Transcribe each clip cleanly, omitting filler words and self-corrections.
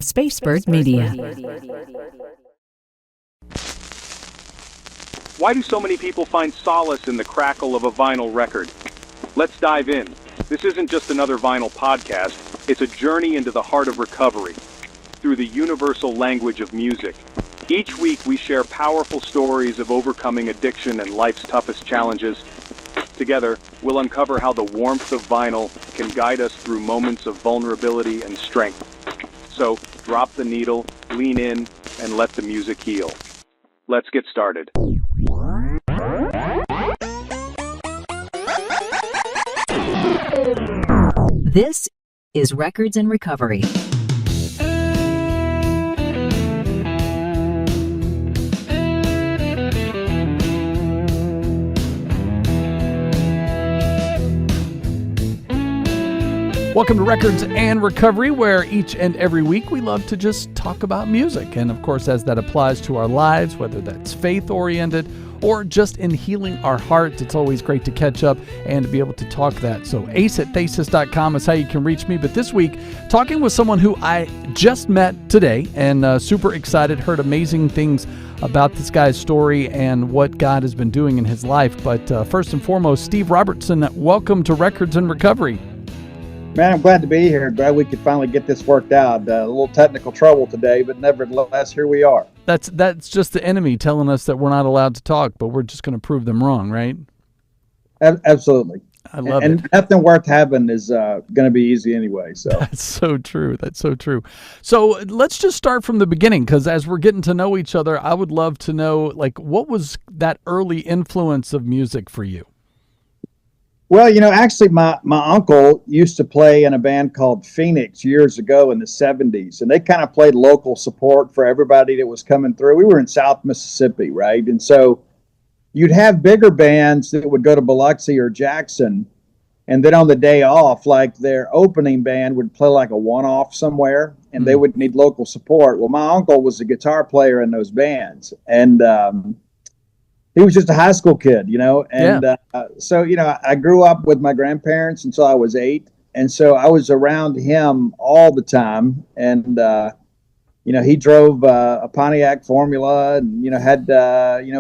Spacebird Media. Why do so many people find solace in the crackle of a vinyl record? Let's dive in. This isn't just another vinyl podcast. It's a journey into the heart of recovery through the universal language of music. Each week we share powerful stories of overcoming addiction and life's toughest challenges. Together, we'll uncover how the warmth of vinyl can guide us through moments of vulnerability and strength. So, drop the needle, lean in, and let the music heal. Let's get started. This is Records in Recovery. Welcome to Records and Recovery, where each and every week we love to just talk about music. And of course, as that applies to our lives, whether that's faith-oriented or just in healing our hearts, it's always great to catch up and to be able to talk that. So ace@thesis.com is how you can reach me. But this week, talking with someone who I just met today and super excited, heard amazing things about this guy's story and what God has been doing in his life. But first and foremost, Steve Robertson, welcome to Records and Recovery. Man, I'm glad to be here. Glad we could finally get this worked out. A little technical trouble today, but nevertheless, here we are. That's just the enemy telling us that we're not allowed to talk, but we're just going to prove them wrong, right? Absolutely. I love it. And nothing worth having is going to be easy anyway. So That's so true. That's so true. So let's just start from the beginning, because as we're getting to know each other, I would love to know, what was that early influence of music for you? Well, actually, my uncle used to play in a band called Phoenix years ago in the 70s, and they kind of played local support for everybody that was coming through. We were in South Mississippi, right? And so you'd have bigger bands that would go to Biloxi or Jackson, and then on the day off, like their opening band would play like a one-off somewhere, and they would need local support. Well, my uncle was a guitar player in those bands, and he was just a high school kid, and so, I grew up with my grandparents until I was 8. And so I was around him all the time. And, he drove a Pontiac Formula and, had,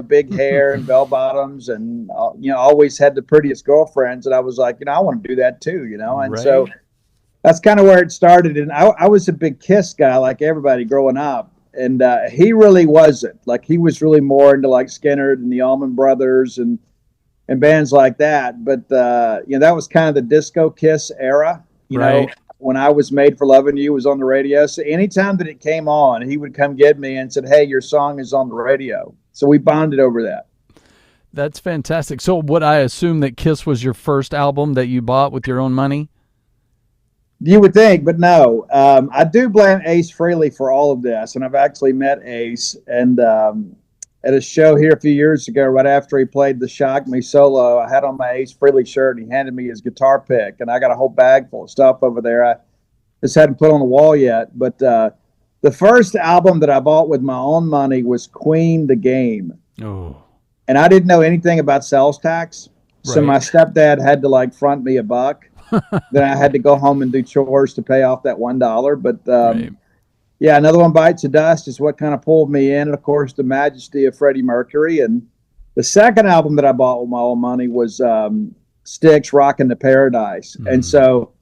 big hair and bell bottoms and, always had the prettiest girlfriends. And I was like, I want to do that too, and Right. So that's kind of where it started. And I was a big Kiss guy, like everybody growing up. And he really wasn't. Like, he was really more into like Skinner and the Allman Brothers and bands like that. But that was kind of the disco Kiss era. You Right. know, when I Was Made for Loving You was on the radio. So anytime that it came on, he would come get me and said, "Hey, your song is on the radio." So we bonded over that. That's fantastic. So would I assume that Kiss was your first album that you bought with your own money? You would think, but no. I do blame Ace Frehley for all of this, and I've actually met Ace and at a show here a few years ago, right after he played the Shock Me solo. I had on my Ace Frehley shirt, and he handed me his guitar pick, and I got a whole bag full of stuff over there. I just hadn't put on the wall yet, but the first album that I bought with my own money was Queen the Game, and I didn't know anything about sales tax, so Right. my stepdad had to front me $1. Then I had to go home and do chores to pay off that $1. But Right. yeah, Another One Bites the Dust is what kind of pulled me in. And of course, the majesty of Freddie Mercury. And the second album that I bought with my own money was Styx, Rockin' to Paradise. And so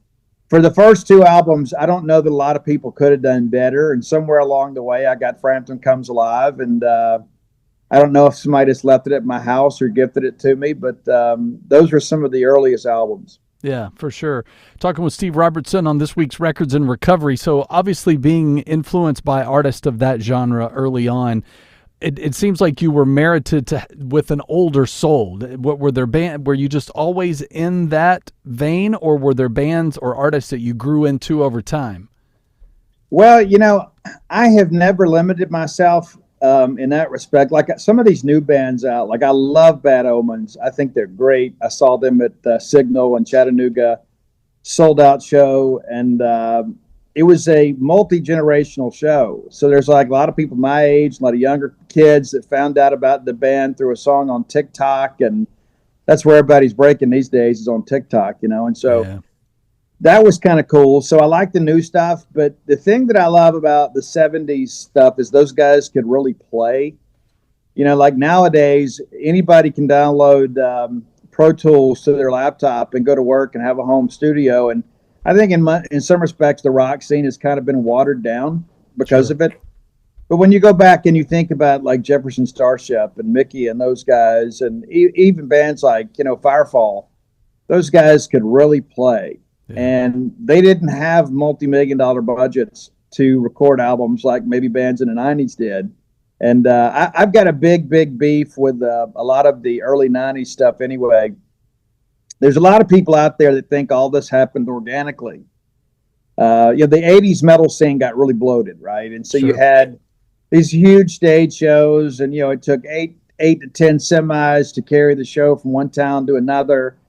for the first two albums, I don't know that a lot of people could have done better. And somewhere along the way, I got Frampton Comes Alive. And I don't know if somebody just left it at my house or gifted it to me, but those were some of the earliest albums. Yeah, for sure. Talking with Steve Robertson on this week's Records in Recovery. So obviously being influenced by artists of that genre early on, it seems like you were merited with an older soul. Were you just always in that vein, or were there bands or artists that you grew into over time? Well, I have never limited myself in that respect. Like some of these new bands out, like I love Bad Omens. I think they're great. I saw them at Signal in Chattanooga, sold out show, and it was a multi-generational show. So there's like a lot of people my age, a lot of younger kids that found out about the band through a song on TikTok, and that's where everybody's breaking these days is on TikTok, And so that was kind of cool. So I like the new stuff, but the thing that I love about the 70s stuff is those guys could really play. Like nowadays, anybody can download Pro Tools to their laptop and go to work and have a home studio. And I think in some respects, the rock scene has kind of been watered down because of it. But when you go back and you think about like Jefferson Starship and Mickey and those guys, and even bands like, Firefall, those guys could really play. Yeah. And they didn't have multi-million-dollar budgets to record albums like maybe bands in the 90s did. And I've got a big beef with a lot of the early 90s stuff anyway. There's a lot of people out there that think all this happened organically. The 80s metal scene got really bloated, right? And so you had these huge stage shows, and, it took eight to 10 semis to carry the show from one town to another.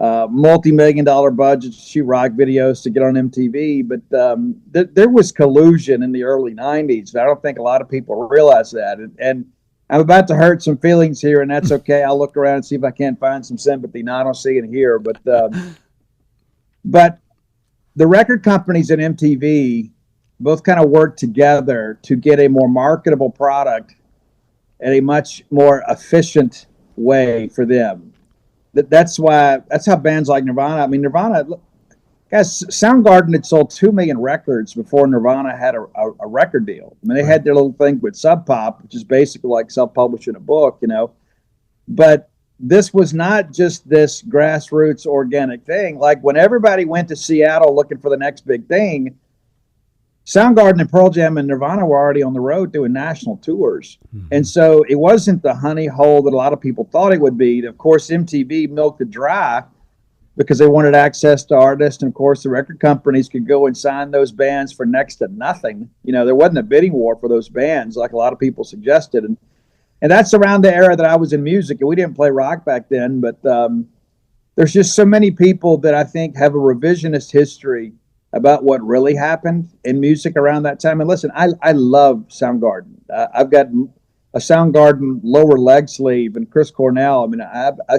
Multi-million-dollar budgets to shoot rock videos to get on MTV, but there was collusion in the early 90s. I don't think a lot of people realize that. And I'm about to hurt some feelings here, and that's okay. I'll look around and see if I can't find some sympathy. No, I don't see it here. But the record companies and MTV both kind of worked together to get a more marketable product at a much more efficient way for them. That's how bands like Nirvana. I mean, Nirvana, guys, Soundgarden had sold 2 million records before Nirvana had a record deal. I mean, they had their little thing with Sub Pop, which is basically like self-publishing a book, But this was not just this grassroots organic thing. Like when everybody went to Seattle looking for the next big thing, Soundgarden and Pearl Jam and Nirvana were already on the road doing national tours. Mm-hmm. And so it wasn't the honey hole that a lot of people thought it would be. Of course, MTV milked it dry because they wanted access to artists. And of course, the record companies could go and sign those bands for next to nothing. There wasn't a bidding war for those bands like a lot of people suggested. And that's around the era that I was in music. And we didn't play rock back then. But there's just so many people that I think have a revisionist history about what really happened in music around that time. And listen, I love Soundgarden. I've got a Soundgarden lower leg sleeve, and Chris Cornell. I mean,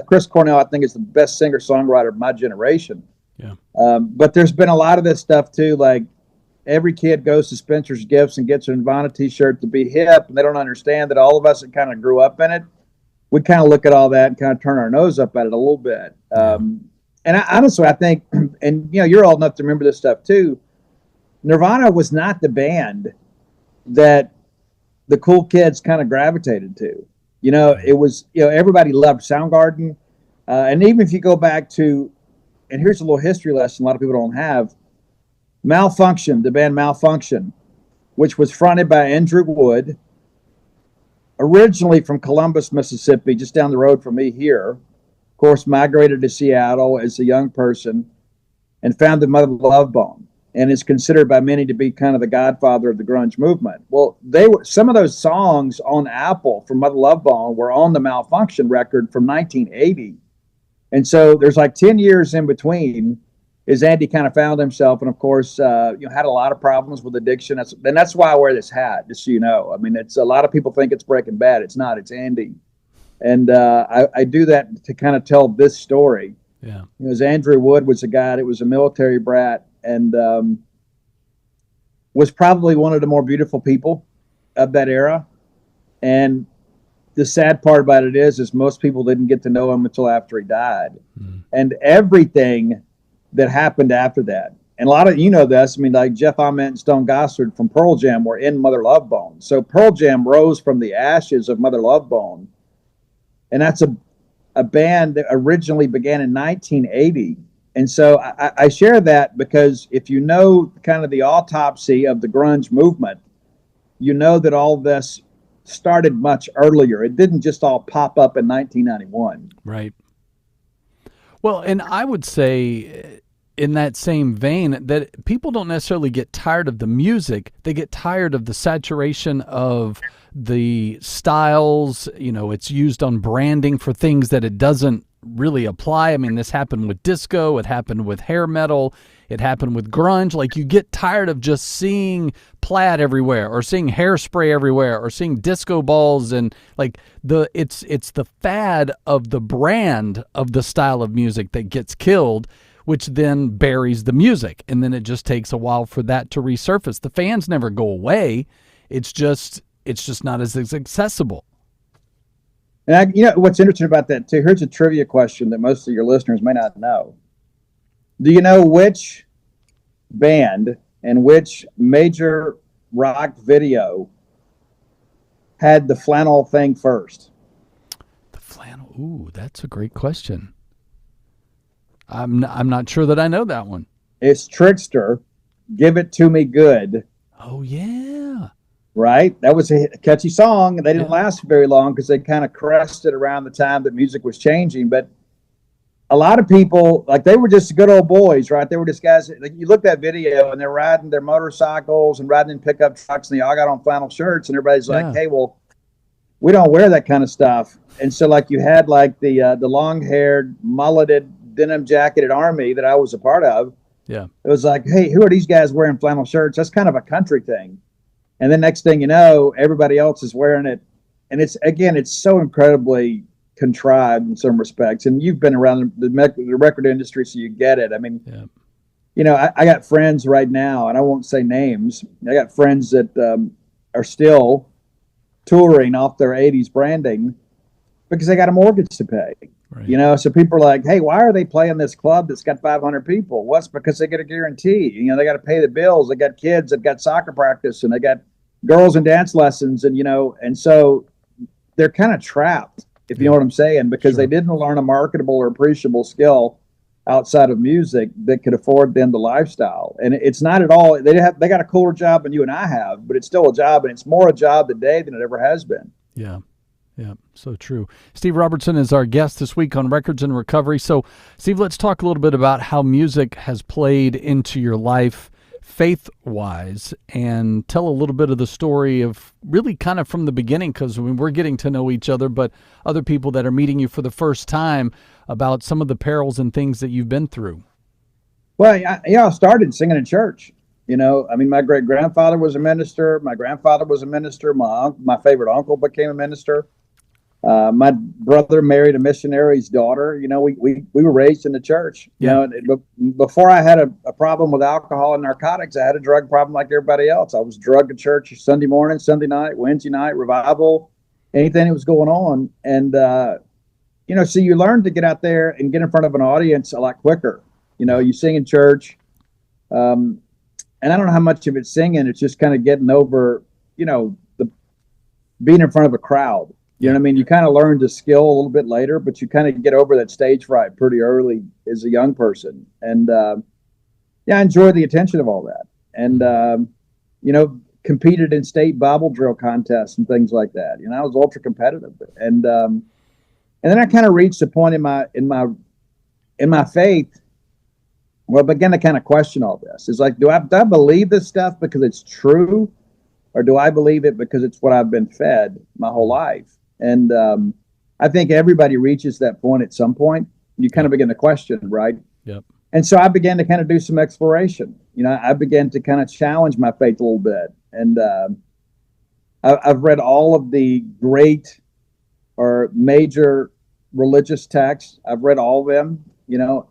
Chris Cornell, I think, is the best singer-songwriter of my generation. Yeah. But there's been a lot of this stuff too. Like every kid goes to Spencer's Gifts and gets a Nirvana T-shirt to be hip, and they don't understand that all of us that kind of grew up in it, we kind of look at all that and kind of turn our nose up at it a little bit. And honestly, I think, and you're old enough to remember this stuff too, Nirvana was not the band that the cool kids kind of gravitated to. It was, everybody loved Soundgarden. And even if you go back to, and here's a little history lesson a lot of people don't have, Malfunction, the band Malfunction, which was fronted by Andrew Wood, originally from Columbus, Mississippi, just down the road from me here. Course, migrated to Seattle as a young person and founded Mother Love Bone, and is considered by many to be kind of the godfather of the grunge movement. Well, some of those songs on Apple from Mother Love Bone were on the Malfunction record from 1980. And so there's like 10 years in between as Andy kind of found himself, and of course, had a lot of problems with addiction. That's why I wear this hat, just so you know. I mean, it's a lot of people think it's Breaking Bad. It's not. It's Andy. And I do that to kind of tell this story. Yeah. As Andrew Wood was a guy that was a military brat and was probably one of the more beautiful people of that era. And the sad part about it is most people didn't get to know him until after he died. Mm. And everything that happened after that. And a lot of this. I mean, like Jeff Ament and Stone Gossard from Pearl Jam were in Mother Love Bone. So Pearl Jam rose from the ashes of Mother Love Bone. And that's a band that originally began in 1980. And so I share that because if you know kind of the autopsy of the grunge movement, you know that all this started much earlier. It didn't just all pop up in 1991. Right. Well, and I would say in that same vein that people don't necessarily get tired of the music. They get tired of the saturation of the styles. It's used on branding for things that it doesn't really apply. I mean, this happened with disco. It happened with hair metal. It happened with grunge. Like, you get tired of just seeing plaid everywhere or seeing hairspray everywhere or seeing disco balls, and like it's the fad of the brand of the style of music that gets killed, which then buries the music. And then it just takes a while for that to resurface. The fans never go away. It's just not as accessible. And what's interesting about that too, here's a trivia question that most of your listeners may not know. Do you know which band and which major rock video had the flannel thing first? The flannel. Ooh, that's a great question. I'm not sure that I know that one. It's Trickster, Give It To Me Good. Oh, yeah. Right? That was a catchy song. They didn't last very long because they kind of crested around the time that music was changing. But a lot of people, like, they were just good old boys, right? They were just guys. Like, you look at that video and they're riding their motorcycles and riding in pickup trucks and they all got on flannel shirts and everybody's like, hey, well, we don't wear that kind of stuff. And so, like, you had like the long-haired, mulleted, denim jacketed army that I was a part of. Yeah. It was like, hey, who are these guys wearing flannel shirts? That's kind of a country thing. And then next thing you know, everybody else is wearing it. And it's so incredibly contrived in some respects. And you've been around the record industry, so you get it. I mean, I got friends right now, and I won't say names. I got friends that are still touring off their 80s branding because they got a mortgage to pay. Right. So people are like, hey, why are they playing this club that's got 500 people? Well, it's because they get a guarantee. They got to pay the bills. They got kids that got soccer practice and they got girls and dance lessons. And so they're kind of trapped, if you know what I'm saying, because they didn't learn a marketable or appreciable skill outside of music that could afford them the lifestyle. And it's not at all, they got a cooler job than you and I have, but it's still a job, and it's more a job today than it ever has been. Yeah. Yeah, so true. Steve Robertson is our guest this week on Records and Recovery. So, Steve, let's talk a little bit about how music has played into your life faith-wise, and tell a little bit of the story of really kind of from the beginning, because we're getting to know each other, but other people that are meeting you for the first time, about some of the perils and things that you've been through. Well, I started singing in church. My great-grandfather was a minister. My grandfather was a minister. My favorite uncle became a minister. My brother married a missionary's daughter. We were raised in the church. Before I had a problem with alcohol and narcotics, I had a drug problem like everybody else. I was drugged to church Sunday morning, Sunday night, Wednesday night, revival, anything that was going on. And, so you learn to get out there and get in front of an audience a lot quicker. You sing in church. And I don't know how much of it's singing. It's just kind of getting over, the being in front of a crowd. You know what I mean? You kind of learn to skill a little bit later, but you kind of get over that stage fright pretty early as a young person. And, I enjoy the attention of all that. And, competed in state Bible drill contests and things like that. I was ultra competitive. And then I kind of reached a point in my faith where I began to kind of question all this. It's like, do I believe this stuff because it's true, or do I believe it because it's what I've been fed my whole life? And I think everybody reaches that point at some point. You kind of begin to question, right? Yep. And so I began to kind of do some exploration. I began to kind of challenge my faith a little bit. And I've read all of the great or major religious texts. I've read all of them,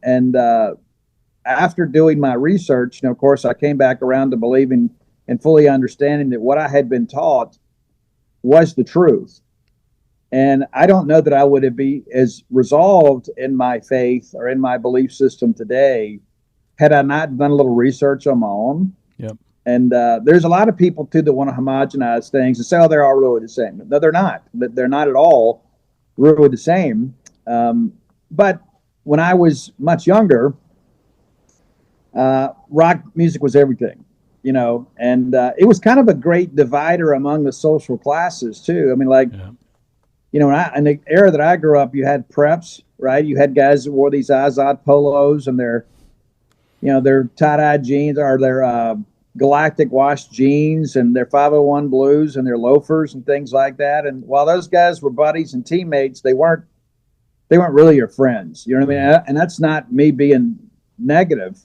and after doing my research, of course, I came back around to believing and fully understanding that what I had been taught was the truth. And I don't know that I would be as resolved in my faith or in my belief system today had I not done a little research on my own. Yep. And there's a lot of people, too, that want to homogenize things and say, oh, they're all really the same. No, they're not. They're not at all really the same. But when I was much younger, rock music was everything, and it was kind of a great divider among the social classes, too. I mean, like, in the era that I grew up, you had preps, right? You had guys that wore these Azad polos and their tie-dye jeans or their galactic wash jeans and their 501 blues and their loafers and things like that. And while those guys were buddies and teammates, they weren't really your friends. You know what I mean? And that's not me being negative,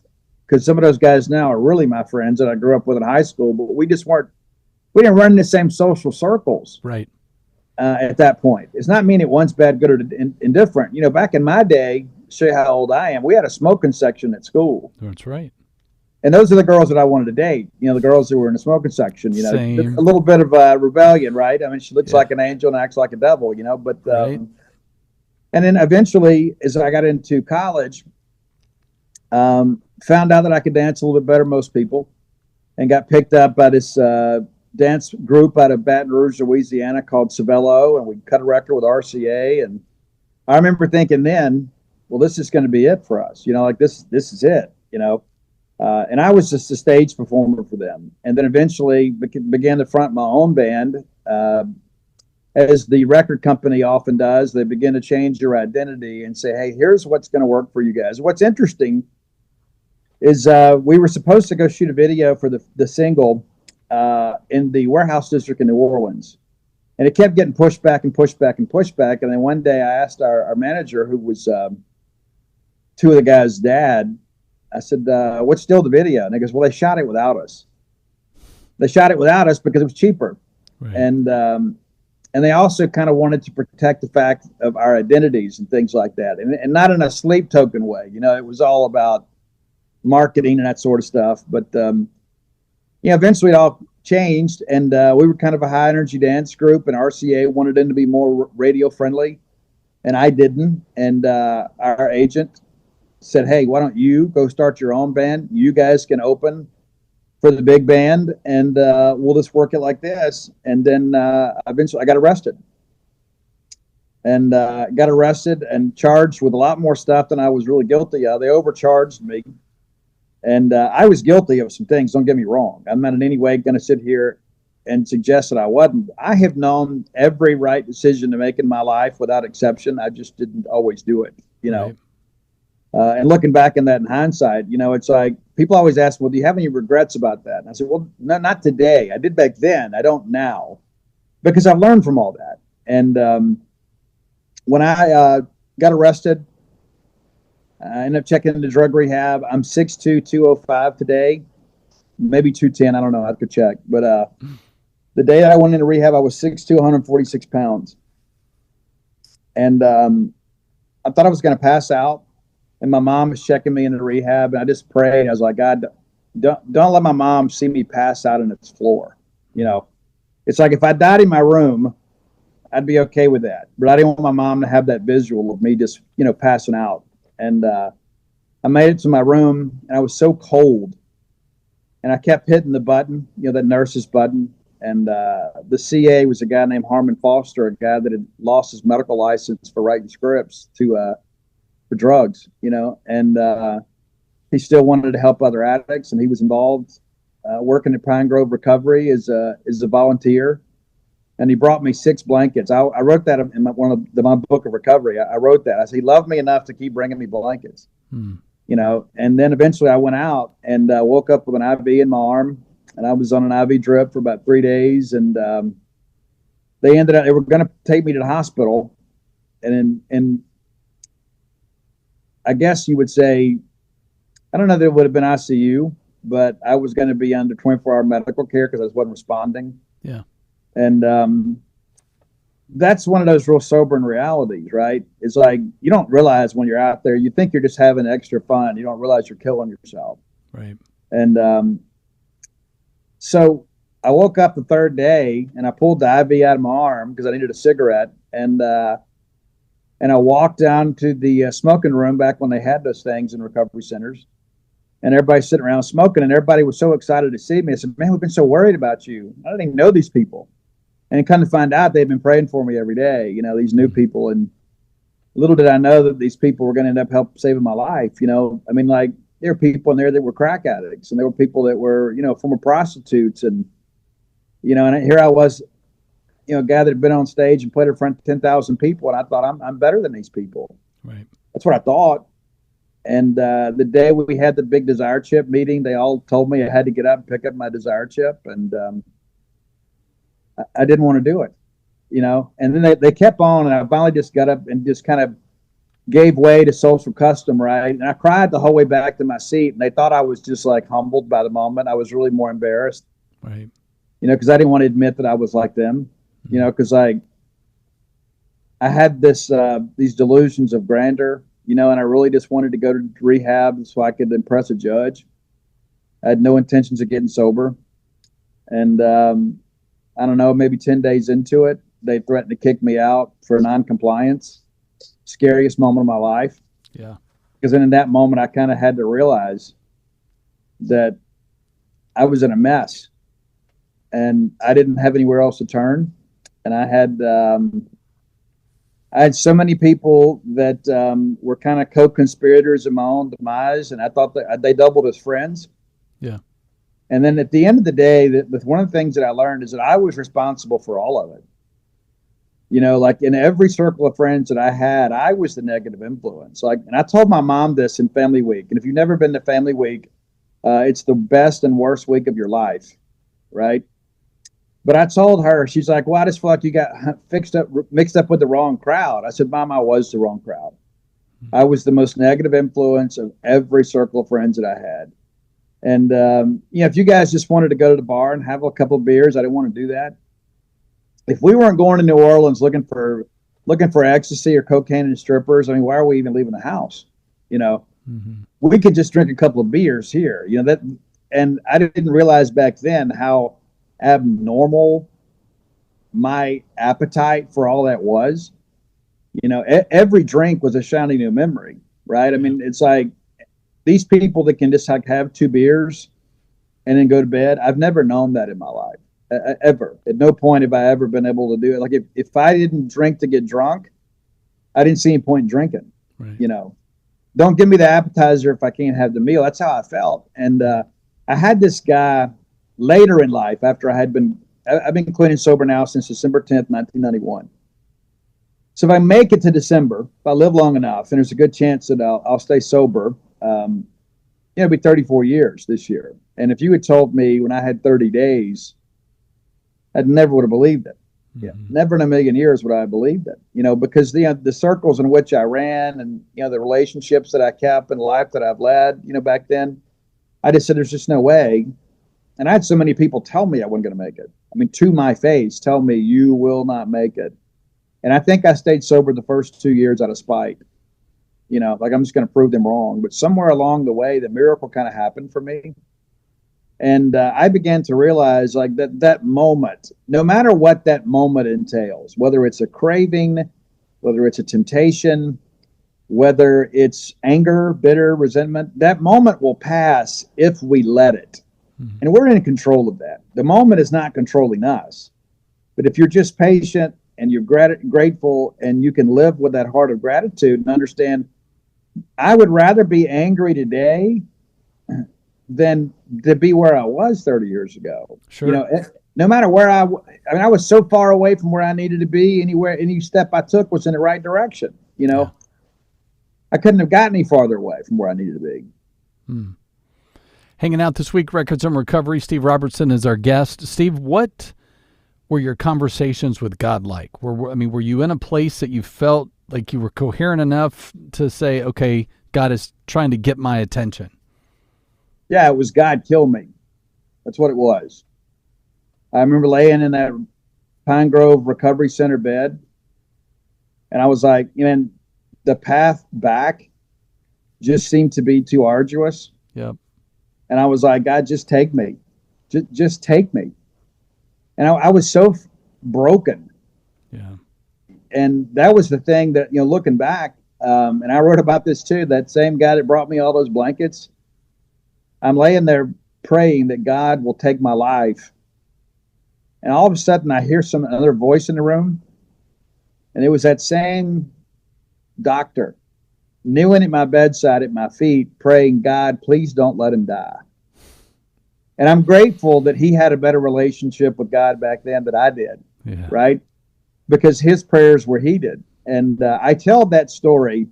because some of those guys now are really my friends that I grew up with in high school, but we didn't run in the same social circles. Right. At that point. It's not meaning one's bad, good, or indifferent. Back in my day, show you how old I am. We had a smoking section at school. That's right. And those are the girls that I wanted to date. The girls who were in the smoking section. Same. A little bit of rebellion, right? I mean, she looks like an angel and acts like a devil. But Right. and then eventually, as I got into college, found out that I could dance a little bit better than most people, and got picked up by this dance group out of Baton Rouge, Louisiana, called Savello, and we cut a record with RCA. And I remember thinking then, well, this is going to be it for us. This is it. And I was just a stage performer for them, and then eventually began to front my own band. As the record company often does, they begin to change your identity and say, hey, here's what's going to work for you guys. What's interesting is we were supposed to go shoot a video for the single in the warehouse district in New Orleans. And it kept getting pushed back and pushed back and pushed back. And then one day I asked our manager, who was two of the guys' dad, I said, what's still the video? And he goes, well, they shot it without us. They shot it without us because it was cheaper. Right. And they also kind of wanted to protect the fact of our identities and things like that. And not in a sleep token way. It was all about marketing and that sort of stuff. But, eventually it all changed. And we were kind of a high energy dance group, and RCA wanted them to be more radio friendly. And I didn't. And our agent said, hey, why don't you go start your own band? You guys can open for the big band, and we'll just work it like this. And then eventually I got arrested. And got arrested and charged with a lot more stuff than I was really guilty of. They overcharged me. And I was guilty of some things, don't get me wrong. I'm not in any way going to sit here and suggest that I wasn't. I have known every right decision to make in my life without exception. I just didn't always do it, Right. And looking back in that in hindsight, it's like people always ask, well, do you have any regrets about that? And I said, well, no, not today. I did back then. I don't now, because I've learned from all that. And when I got arrested, I ended up checking into drug rehab. I'm 6'2", 205 today, maybe 210. I don't know. I have to check. But the day that I went into rehab, I was 6'2", 146 pounds. And I thought I was going to pass out. And my mom was checking me into rehab, and I just prayed. I was like, God, don't let my mom see me pass out on its floor. It's like if I died in my room, I'd be okay with that. But I didn't want my mom to have that visual of me just, passing out. And I made it to my room, and I was so cold. And I kept hitting the button, the nurse's button. And the CA was a guy named Harmon Foster, a guy that had lost his medical license for writing scripts for drugs, and he still wanted to help other addicts, and he was involved working at Pine Grove Recovery as a volunteer. And he brought me 6 blankets. I wrote that in my book of recovery. I wrote that. I said, he loved me enough to keep bringing me blankets, and then eventually I went out and woke up with an IV in my arm, and I was on an IV drip for about 3 days. And they were going to take me to the hospital, and I guess you would say, I don't know that it would have been ICU, but I was going to be under 24-hour medical care because I wasn't responding. Yeah. And that's one of those real sobering realities, right? It's like you don't realize when you're out there, you think you're just having extra fun. You don't realize you're killing yourself. Right. And so I woke up the third day, and I pulled the IV out of my arm because I needed a cigarette. And I walked down to the smoking room back when they had those things in recovery centers, and everybody's sitting around smoking, and everybody was so excited to see me. I said, man, we've been so worried about you. I didn't even know these people. And come to find out, they've been praying for me every day, these new people. And little did I know that these people were going to end up help saving my life. I mean, like, there were people in there that were crack addicts, and there were people that were, former prostitutes. And, and here I was, a guy that had been on stage and played in front of 10,000 people. And I thought, I'm better than these people. Right. That's what I thought. And the day we had the big Desire Chip meeting, they all told me I had to get up and pick up my Desire Chip. And I didn't want to do it, And then they kept on, and I finally just got up and just kind of gave way to social custom, right? And I cried the whole way back to my seat. And they thought I was just like humbled by the moment. I was really more embarrassed. Right. Because I didn't want to admit that I was like them. Because I had these delusions of grandeur and I really just wanted to go to rehab so I could impress a judge. I had no intentions of getting sober. And I don't know, maybe 10 days into it, they threatened to kick me out for non-compliance. Scariest moment of my life. Yeah. Because then in that moment, I kind of had to realize that I was in a mess and I didn't have anywhere else to turn. And I had so many people that were kind of co-conspirators in my own demise, and I thought that they doubled as friends. Yeah. And then at the end of the day, one of the things that I learned is that I was responsible for all of it. Like in every circle of friends that I had, I was the negative influence. And I told my mom this in Family Week. And if you've never been to Family Week, it's the best and worst week of your life, right? But I told her, she's like, "Why does fuck you got mixed up with the wrong crowd?" I said, "Mom, I was the wrong crowd. I was the most negative influence of every circle of friends that I had." And if you guys just wanted to go to the bar and have a couple of beers, I didn't want to do that. If we weren't going to New Orleans looking for ecstasy or cocaine and strippers, I mean, why are we even leaving the house? We could just drink a couple of beers here. And I didn't realize back then how abnormal my appetite for all that was. Every drink was a shiny new memory, right? I mean, it's like these people that can just have two beers and then go to bed. I've never known that in my life, ever. At no point have I ever been able to do it. Like if I didn't drink to get drunk, I didn't see any point in drinking. Right. Don't give me the appetizer if I can't have the meal. That's how I felt. And I had this guy later in life after I've been clean and sober now since December 10th, 1991. So if I make it to December, if I live long enough, and there's a good chance that I'll stay sober, it'll be 34 years this year. And if you had told me when I had 30 days, I never would have believed it. Yeah, never in a million years would I have believed it. Because the circles in which I ran and the relationships that I kept and the life that I've led, back then, I just said there's just no way. And I had so many people tell me I wasn't going to make it. I mean, to my face, tell me you will not make it. And I think I stayed sober the first 2 years out of spite. Like I'm just going to prove them wrong. But somewhere along the way, the miracle kind of happened for me. And I began to realize like that moment, no matter what that moment entails, whether it's a craving, whether it's a temptation, whether it's anger, bitter, resentment, that moment will pass if we let it. And we're in control of that. The moment is not controlling us. But if you're just patient and you're grateful and you can live with that heart of gratitude and understand, I would rather be angry today than to be where I was 30 years ago. Sure. No matter where I was so far away from where I needed to be. Any step I took was in the right direction. Yeah. I couldn't have gotten any farther away from where I needed to be. Hanging out this week, Records and Recovery. Steve Robertson is our guest. Steve, what were your conversations with God like? Were you in a place that you felt like you were coherent enough to say, okay, God is trying to get my attention? Yeah, it was God kill me. That's what it was. I remember laying in that Pine Grove Recovery Center bed, and I was like, the path back just seemed to be too arduous. Yep. And I was like, God, just take me. Just take me. And I was so broken. Yeah. And that was the thing that, looking back, and I wrote about this too, that same guy that brought me all those blankets, I'm laying there praying that God will take my life. And all of a sudden I hear another voice in the room. And it was that same doctor kneeling at my bedside at my feet, praying, God, please don't let him die. And I'm grateful that he had a better relationship with God back then than I did. Yeah. Right? Because his prayers were heeded. And I tell that story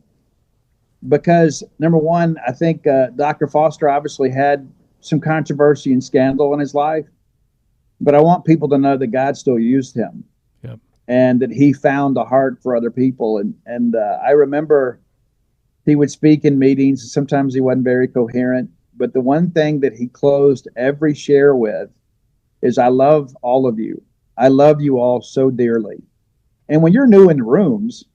because, number one, I think Dr. Foster obviously had some controversy and scandal in his life. But I want people to know that God still used him. Yep. And that he found a heart for other people. And I remember he would speak in meetings. Sometimes he wasn't very coherent. But the one thing that he closed every share with is, I love all of you. I love you all so dearly. And when you're new in rooms,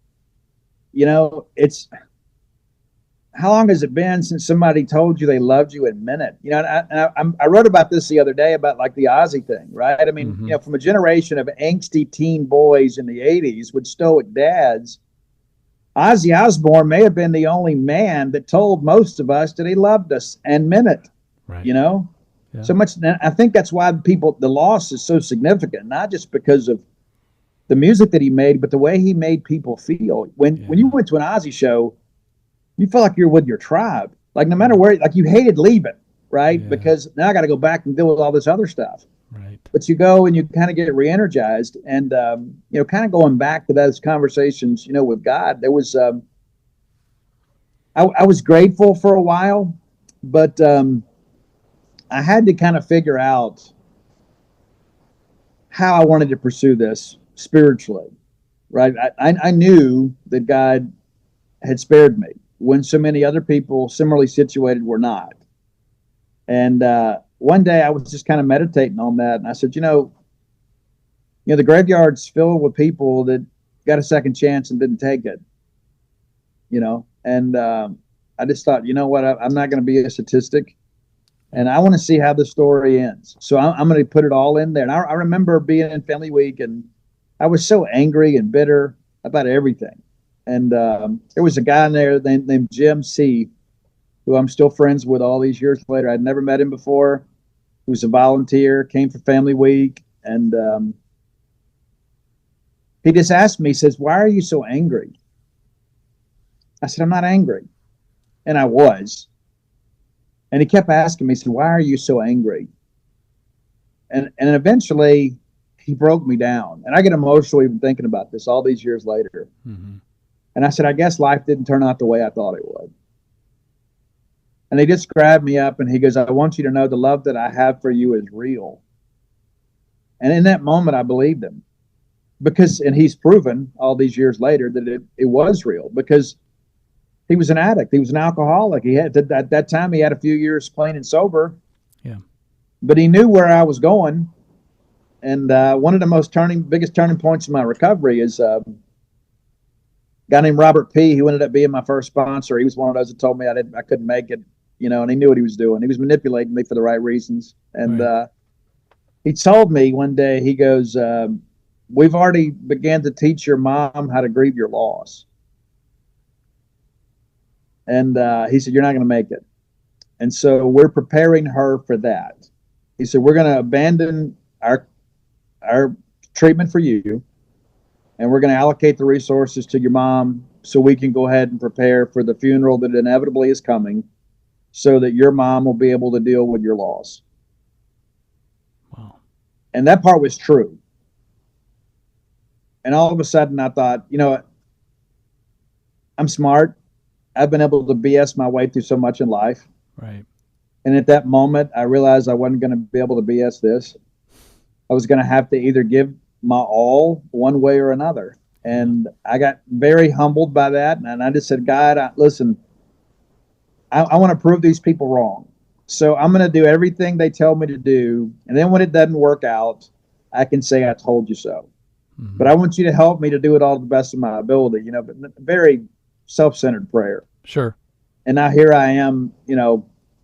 how long has it been since somebody told you they loved you and meant it? You know, I wrote about this the other day about like the Ozzy thing, right? I mean, Mm-hmm. you know, from a generation of angsty teen boys in the 80s with stoic dads, Ozzy Osbourne may have been the only man that told most of us that he loved us and meant it, Right. you know? Yeah. So much. I think that's why the loss is so significant, not just because of the music that he made, but the way he made people feel. When you went to an Ozzy show, you felt like you're with your tribe. Like no matter where, like you hated leaving, right? Yeah. Because now I got to go back and deal with all this other stuff. Right. But you go and you kind of get re-energized, and you know, kind of going back to those conversations, you know, with God. There was, I was grateful for a while, but I had to kind of figure out how I wanted to pursue this spiritually, right? I knew that God had spared me when so many other people similarly situated were not. And one day I was just kind of meditating on that, and I said, the graveyard's filled with people that got a second chance and didn't take it, you know. And I just thought, you know what, I'm not going to be a statistic, and I want to see how the story ends. So I'm going to put it all in there. And I remember being in Family Week, and I was so angry and bitter about everything. And there was a guy in there named Jim C., who I'm still friends with all these years later. I'd never met him before. He was a volunteer, came for Family Week, and he just asked me, he says, "Why are you so angry?" I said, "I'm not angry." And I was. And he kept asking me, he said, "Why are you so angry?" And eventually he broke me down. And I get emotional even thinking about this all these years later. Mm-hmm. And I said, "I guess life didn't turn out the way I thought it would." And he just grabbed me up and he goes, "I want you to know the love that I have for you is real." And in that moment, I believed him. And he's proven all these years later that it was real, because he was an addict. He was an alcoholic. He had, at that time, he had a few years clean and sober. Yeah. But he knew where I was going. And one of the biggest turning points in my recovery is a guy named Robert P., who ended up being my first sponsor. He was one of those that told me I couldn't make it, and he knew what he was doing. He was manipulating me for the right reasons. And right. He told me one day, he goes, "We've already began to teach your mom how to grieve your loss." And he said, "You're not going to make it. And so we're preparing her for that." He said, "We're going to abandon our treatment for you, and we're going to allocate the resources to your mom so we can go ahead and prepare for the funeral that inevitably is coming, so that your mom will be able to deal with your loss." Wow. And that part was true. And all of a sudden I thought, I'm smart. I've been able to BS my way through so much in life. Right. And at that moment, I realized I wasn't going to be able to BS this. I was going to have to either give my all one way or another. And I got very humbled by that. And I just said, "God, listen, I want to prove these people wrong. So I'm going to do everything they tell me to do. And then when it doesn't work out, I can say I told you so. Mm-hmm. But I want you to help me to do it all to the best of my ability." But very self-centered prayer. Sure. And now here I am,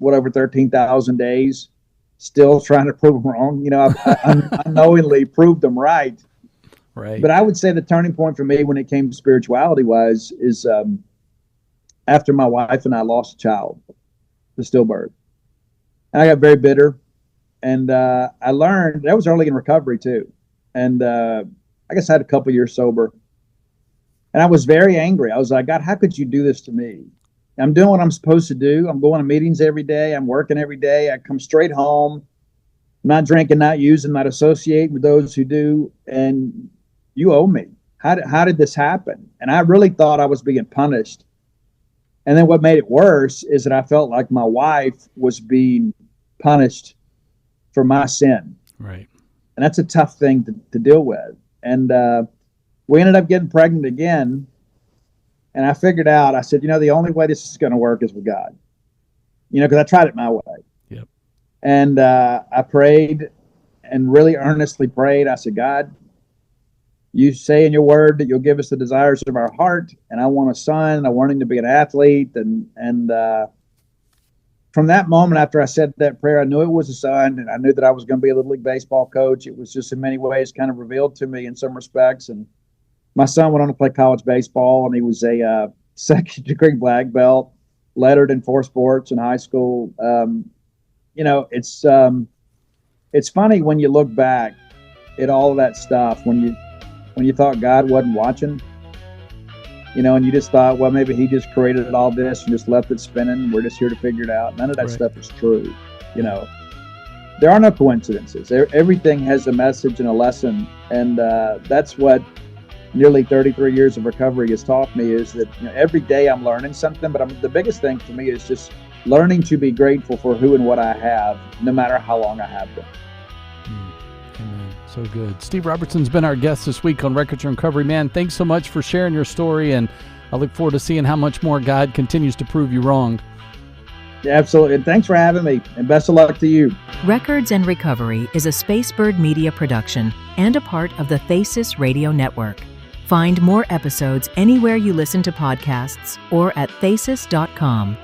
over 13,000 days, still trying to prove them wrong. I unknowingly proved them right. Right. But I would say the turning point for me when it came to spirituality is after my wife and I lost a child, the stillbirth. And I got very bitter. And I learned, that was early in recovery too. And I guess I had a couple years sober. And I was very angry. I was like, "God, how could you do this to me? I'm doing what I'm supposed to do. I'm going to meetings every day. I'm working every day. I come straight home. I'm not drinking, not using, not associating with those who do. And you owe me. How did this happen?" And I really thought I was being punished. And then what made it worse is that I felt like my wife was being punished for my sin. Right. And that's a tough thing to deal with. And we ended up getting pregnant again. And I figured out, I said, the only way this is going to work is with God. Because I tried it my way. Yep. And I prayed and really earnestly prayed. I said, "God, you say in your word that you'll give us the desires of our heart. And I want a son. I want him to be an athlete. And from that moment, after I said that prayer, I knew it was a son, and I knew that I was going to be a Little League baseball coach. It was just in many ways kind of revealed to me in some respects. And my son went on to play college baseball, and he was a second-degree black belt, lettered in 4 sports in high school. It's funny when you look back at all of that stuff, when you thought God wasn't watching, and you just thought, well, maybe he just created all this and just left it spinning. We're just here to figure it out. None of that stuff is true. There are no coincidences. Everything has a message and a lesson. And that's what nearly 33 years of recovery has taught me, is that every day I'm learning something. But the biggest thing for me is just learning to be grateful for who and what I have, no matter how long I have them. Amen. So good. Steve Robertson's been our guest this week on Records and Recovery. Man, thanks so much for sharing your story, and I look forward to seeing how much more God continues to prove you wrong. Yeah, absolutely. And thanks for having me, and best of luck to you. Records and Recovery is a Spacebird Media production and a part of the Thesis Radio Network. Find more episodes anywhere you listen to podcasts or at thesis.com.